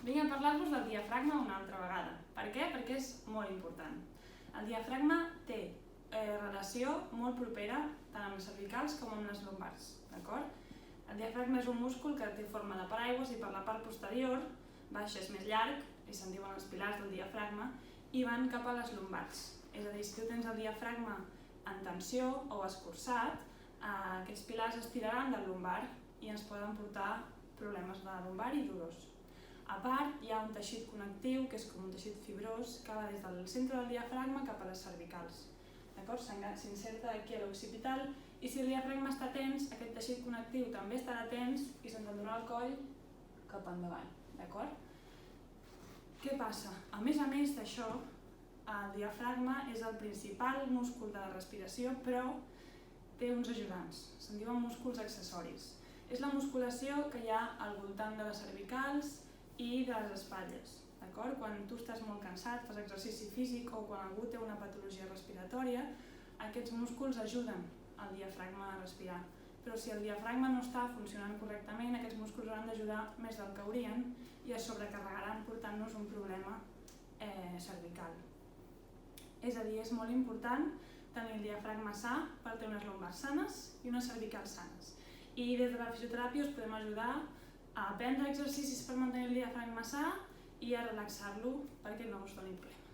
Vinc a parlar-vos del diafragma una altra vegada. Per què? Perquè és molt important. El diafragma té relació molt propera tant amb les cervicals com amb les lumbars. El diafragma és un múscul que té forma de paraigües i per la part posterior baixa és més llarg, i se'n diuen els pilars del diafragma, i van cap a les lumbars. És a dir, si tu tens el diafragma en tensió o escurçat, aquests pilars es tiraran del lumbar i ens poden portar problemes de lumbar i dolors. A part, hi ha un teixit connectiu, que és com un teixit fibrós, que va des del centre del diafragma cap a les cervicals. S'inserta aquí a l'occipital i si el diafragma està tens, aquest teixit connectiu també estarà tens i se'ns endurà el coll cap endavant. Què passa? A més d'això, el diafragma és el principal múscul de la respiració, però té uns ajudants, se'n diuen músculs accessoris. És la musculació que hi ha al voltant de les cervicals i de les espatlles. Quan tu estàs molt cansat, fas exercici físic o quan algú té una patologia respiratòria, aquests músculs ajuden al diafragma a respirar. Però si el diafragma no està funcionant correctament, aquests músculs hauran d'ajudar més del que haurien i es sobrecarregaran portant-nos un problema cervical. És a dir, és molt important tenir el diafragma sa per tenir unes lumbars sanes i unes cervicals sanes. I des de la fisioteràpia us podem ajudar a aprendre exercicis per mantenir el diafragma sa i a relaxar-lo perquè no us doni problemes.